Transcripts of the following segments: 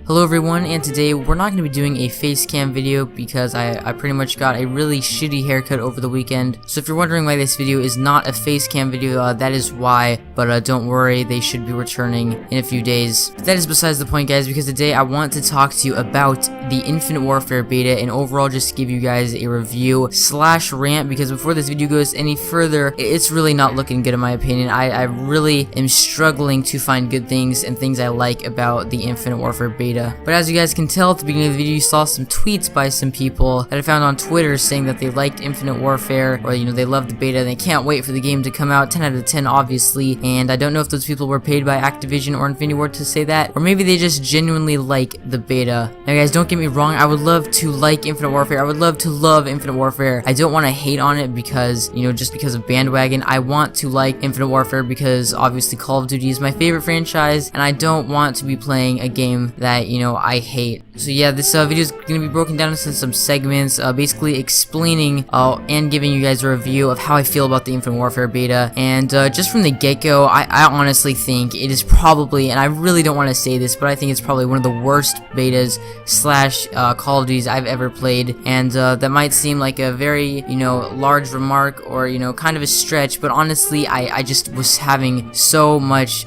Hello everyone, and today we're not going to be doing a face cam video because I pretty much got a really shitty haircut over the weekend. So if you're wondering why this video is not a face cam video, that is why, but don't worry, they should be returning in a few days. But that is besides the point, guys, because today I want to talk to you about the Infinite Warfare beta and overall just give you guys a review slash rant, because before this video goes any further, it's really not looking good in my opinion. I really am struggling to find good things and things I like about the Infinite Warfare beta. But as you guys can tell at the beginning of the video, you saw some tweets by some people that I found on Twitter saying that they liked Infinite Warfare, or they loved the beta and they can't wait for the game to come out. 10 out of 10 obviously, and I don't know if those people were paid by Activision or Infinity Ward to say that, or maybe they just genuinely like the beta. Now guys, don't get me wrong, I would love to like Infinite Warfare, I would love to love Infinite Warfare. I don't want to hate on it because, just because of bandwagon. I want to like Infinite Warfare because obviously Call of Duty is my favorite franchise, and I don't want to be playing a game that I hate. So yeah, this video is going to be broken down into some segments, basically explaining and giving you guys a review of how I feel about the Infinite Warfare beta. And just from the get-go, I honestly think it is probably, and I really don't want to say this, but I think it's probably one of the worst betas slash Call of Duties I've ever played. And that might seem like a very, large remark or, kind of a stretch, but honestly, I just was having so much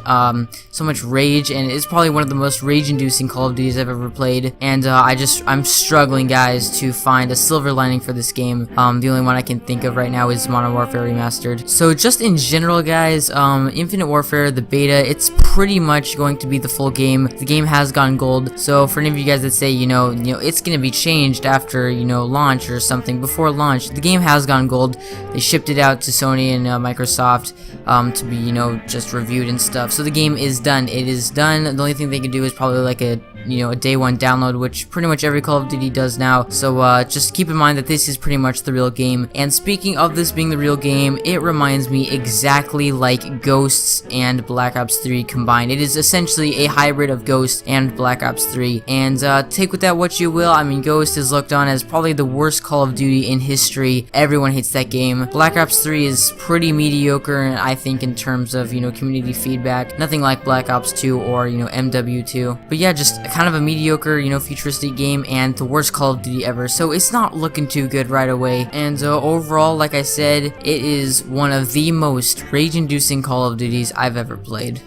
rage, and it's probably one of the most rage-inducing Call of Duties I've ever played. And I'm struggling, guys, to find a silver lining for this game. The only one I can think of right now is Modern Warfare Remastered. So just in general, guys, Infinite Warfare, the beta, it's pretty much going to be the full game. The game has gone gold. So for any of you guys that say, it's gonna be changed after, launch or something, before launch, the game has gone gold. They shipped it out to Sony and Microsoft to be, just reviewed and stuff. So the game is done. It is done. The only thing they can do is probably like a day one download, which pretty much every Call of Duty does now. So just keep in mind that this is pretty much the real game. And speaking of this being the real game, it reminds me exactly like Ghosts and Black Ops 3 combined. It is essentially a hybrid of Ghost and Black Ops 3. And take with that what you will. I mean, Ghost is looked on as probably the worst Call of Duty in history. Everyone hates that game. Black Ops 3 is pretty mediocre, I think, in terms of, community feedback. Nothing like Black Ops 2 or, MW2. But yeah, just kind of a mediocre, futuristic game and the worst Call of Duty ever. So it's not looking too good right away. And overall, like I said, it is one of the most rage-inducing Call of Duties I've ever played.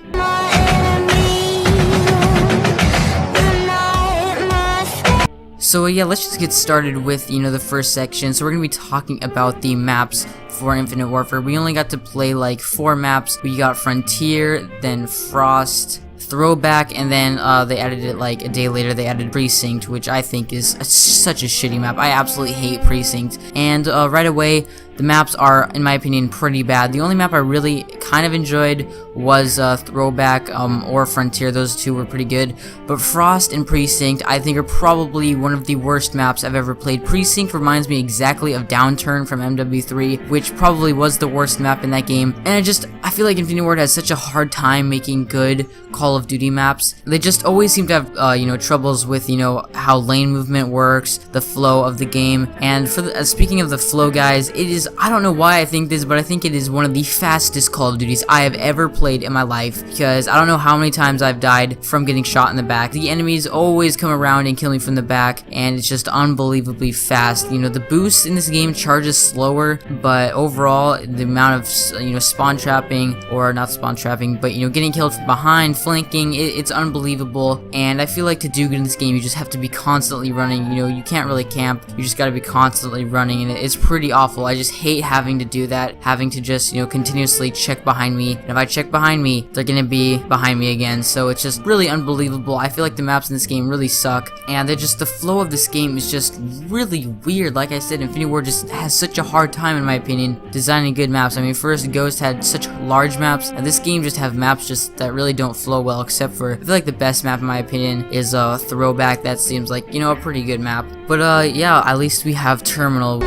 So yeah, let's just get started with, the first section. So we're going to be talking about the maps for Infinite Warfare. We only got to play like 4 maps. We got Frontier, then Frost, Throwback, and then they added it like a day later. They added Precinct, which I think is such a shitty map. I absolutely hate Precinct. And right away, the maps are, in my opinion, pretty bad. The only map I really kind of enjoyed was Throwback or Frontier. Those two were pretty good. But Frost and Precinct, I think, are probably one of the worst maps I've ever played. Precinct reminds me exactly of Downturn from MW3, which probably was the worst map in that game. And I feel like Infinity Ward has such a hard time making good Call of Duty maps. They just always seem to have, troubles with, how lane movement works, the flow of the game. And for speaking of the flow, guys, it is, I don't know why I think this, but I think it is one of the fastest Call of Duties I have ever played in my life, because I don't know how many times I've died from getting shot in the back. The enemies always come around and kill me from the back, and it's just unbelievably fast. The boost in this game charges slower, but overall, the amount of, spawn trapping, or not spawn trapping, but, getting killed from behind, flanking, it's unbelievable. And I feel like to do good in this game, you just have to be constantly running. You can't really camp. You just gotta be constantly running, and it's pretty awful. I just hate having to do that, having to just, continuously check behind me. And if I check behind me, they're gonna be behind me again. So it's just really unbelievable. I feel like the maps in this game really suck, and the flow of this game is just really weird. Like I said, Infinity Ward just has such a hard time, in my opinion, designing good maps. I mean, first Ghost had such large maps, and this game just have maps just that really don't flow well, except for, I feel like the best map in my opinion is Throwback. That seems like, a pretty good map. But yeah, at least we have Terminal.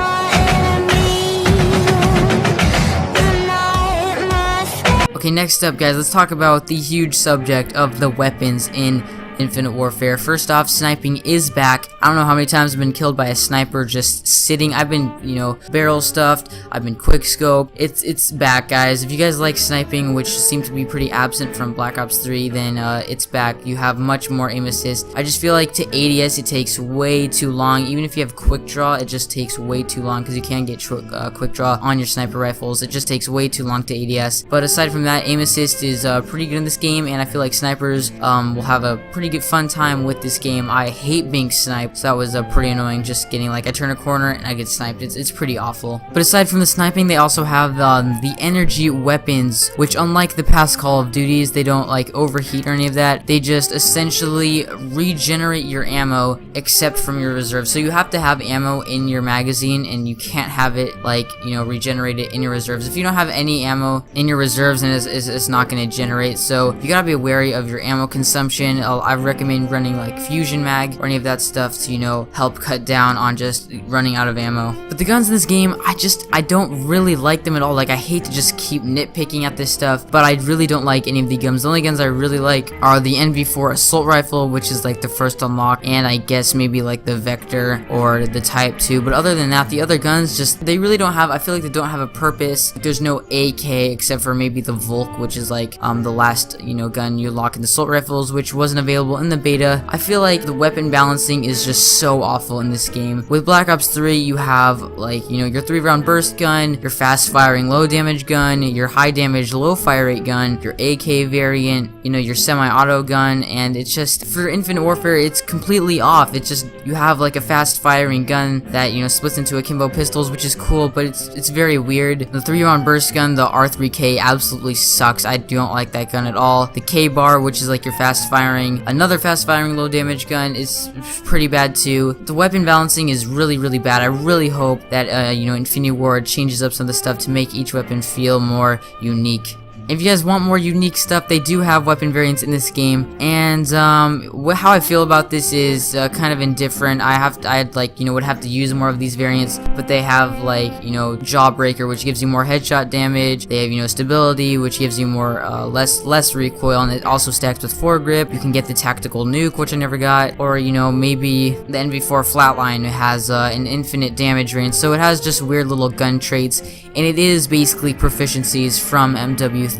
Okay, next up, guys, let's talk about the huge subject of the weapons in Infinite Warfare. First off, sniping is back. I don't know how many times I've been killed by a sniper just sitting. I've been, you know, barrel stuffed. I've been quick scope. It's back, guys. If you guys like sniping, which seemed to be pretty absent from Black Ops 3, then it's back. You have much more aim assist. I just feel like to ADS it takes way too long. Even if you have quick draw, it just takes way too long because you can get quick draw on your sniper rifles. It just takes way too long to ADS. But aside from that, aim assist is pretty good in this game, and I feel like snipers will have a pretty good fun time with this game. I hate being sniped, so that was pretty annoying. Just getting like I turn a corner and I get sniped. It's pretty awful. But aside from the sniping, they also have the energy weapons, which unlike the past Call of Duties, they don't like overheat or any of that. They just essentially regenerate your ammo except from your reserve. So you have to have ammo in your magazine, and you can't have it like, you know, regenerate it in your reserves. If you don't have any ammo in your reserves, then it's not going to generate. So you gotta be wary of your ammo consumption. I recommend running like fusion mag or any of that stuff to, you know, help cut down on just running out of ammo. But the guns in this game, I don't really like them at all. Like, I hate to just keep nitpicking at this stuff, but I really don't like any of the guns. The only guns I really like are the NV4 assault rifle, which is like the first unlock, and I guess maybe like the Vector or the Type 2. But other than that, the other guns just, they really don't have, I feel like they don't have a purpose. There's no AK except for maybe the Volk, which is like the last, you know, gun you lock in the assault rifles, which wasn't available in the beta. I feel like the weapon balancing is just so awful in this game. With Black Ops 3, you have like, you know, your 3-round burst gun, your fast firing low damage gun, your high damage low fire rate gun, your AK variant, you know, your semi-auto gun, and it's just, for Infinite Warfare, it's completely off. It's just, you have like a fast firing gun that, you know, splits into akimbo pistols, which is cool, but it's very weird. The 3-round burst gun, the R3K, absolutely sucks. I don't like that gun at all. The K-bar, which is like your fast firing, another fast firing low damage gun, is pretty bad too. The weapon balancing is really bad. I really hope that you know, Infinity Ward changes up some of the stuff to make each weapon feel more unique. If you guys want more unique stuff, they do have weapon variants in this game, and how I feel about this is kind of indifferent. I'd like, you know, would have to use more of these variants, but they have like, you know, Jawbreaker, which gives you more headshot damage. They have, you know, stability, which gives you more less recoil, and it also stacks with foregrip. You can get the tactical nuke, which I never got, or, you know, maybe the NV4 flatline has an infinite damage range, so it has just weird little gun traits, and it is basically proficiencies from MW3.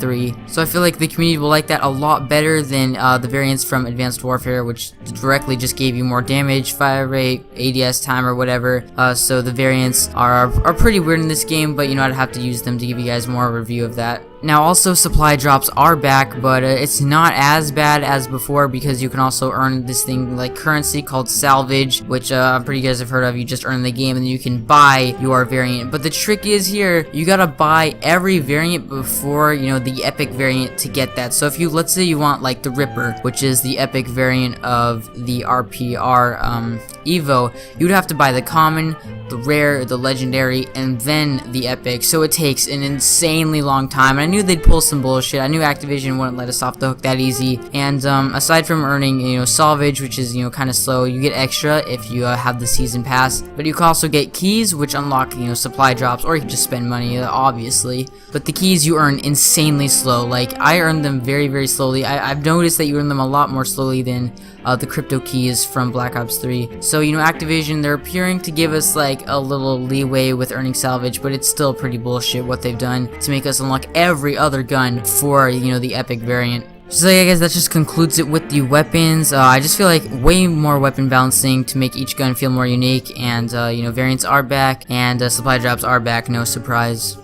So I feel like the community will like that a lot better than the variants from Advanced Warfare, which directly just gave you more damage, fire rate, ADS time, or whatever. So the variants are pretty weird in this game, but you know, I'd have to use them to give you guys more of a review of that. Now, also, supply drops are back, but it's not as bad as before, because you can also earn this thing like currency called salvage, which I'm pretty you guys have heard of. You just earn the game and then you can buy your variant. But the trick is here, you gotta buy every variant before, you know, the epic variant to get that. So if you, let's say you want like the Ripper, which is the epic variant of the RPR Evo, you'd have to buy the common, the rare, the legendary, and then the epic. So it takes an insanely long time. And I knew they'd pull some bullshit. I knew Activision wouldn't let us off the hook that easy. And aside from earning, you know, salvage, which is, you know, kind of slow, you get extra if you have the season pass. But you can also get keys, which unlock, you know, supply drops, or you can just spend money, obviously. But the keys you earn insanely slow. Like, I earned them very slowly. I've noticed that you earn them a lot more slowly than the crypto keys from Black Ops 3. So, you know, Activision, they're appearing to give us like a little leeway with earning salvage, but it's still pretty bullshit what they've done to make us unlock every other gun for, you know, the epic variant. So yeah, guys, that just concludes it with the weapons. I just feel like way more weapon balancing to make each gun feel more unique, and you know, variants are back, and supply drops are back, no surprise.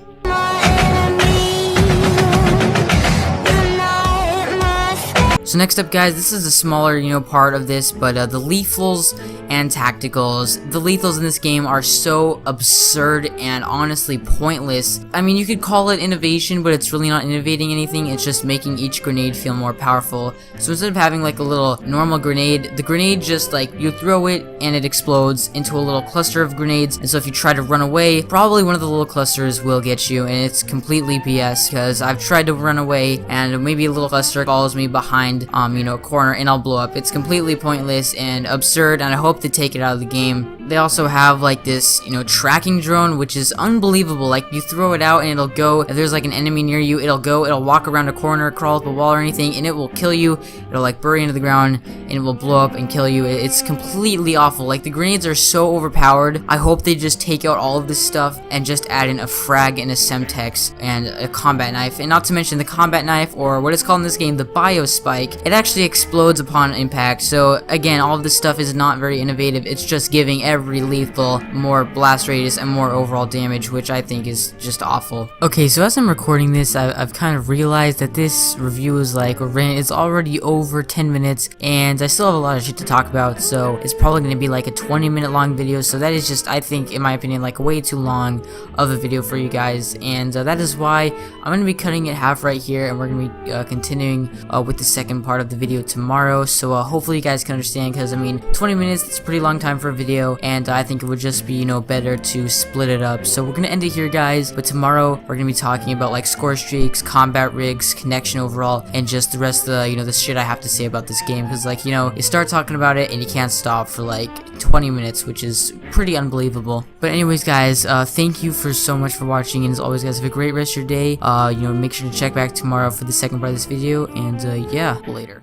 So next up, guys, this is a smaller, you know, part of this, but the lethals and tacticals. The lethals in this game are so absurd and honestly pointless. I mean, you could call it innovation, but it's really not innovating anything. It's just making each grenade feel more powerful. So instead of having like a little normal grenade, the grenade just like, you throw it and it explodes into a little cluster of grenades. And so if you try to run away, probably one of the little clusters will get you, and it's completely BS, because I've tried to run away and maybe a little cluster follows me behind you know, a corner, and I'll blow up. It's completely pointless and absurd, and I hope to take it out of the game. they also have like this, you know, tracking drone, which is unbelievable. Like you throw it out and it'll go, if there's like an enemy near you, it'll walk around a corner, crawl up a wall or anything, and it will kill you. It'll like bury into the ground and it will blow up and kill you. It's completely awful. Like the grenades are so overpowered. I hope they just take out all of this stuff and just add in a frag and a semtex and a combat knife. And not to mention the combat knife, or what it's called in this game, the biospike. It actually explodes upon impact. So again, all of this stuff is not very innovative. It's just giving every lethal more blast radius and more overall damage, which I think is just awful. Okay, so as I'm recording this, I've kind of realized that this review is like, or rant, it's already over 10 minutes, and I still have a lot of shit to talk about, so it's probably going to be like a 20-minute long video. So that is just, I think, in my opinion, like way too long of a video for you guys, and that is why I'm going to be cutting it half right here, and we're going to be continuing with the second part of the video tomorrow. So hopefully you guys can understand, because I mean 20 minutes, it's a pretty long time for a video, and I think it would just be, you know, better to split it up. So we're gonna end it here, guys, but tomorrow we're gonna be talking about like score streaks, combat rigs, connection overall, and just the rest of the, you know, the shit I have to say about this game, because like, you know, you start talking about it and you can't stop for like 20 minutes, which is pretty unbelievable. But anyways, guys, thank you for so much for watching, and as always, guys, have a great rest of your day. You know, make sure to check back tomorrow for the second part of this video, and yeah, later.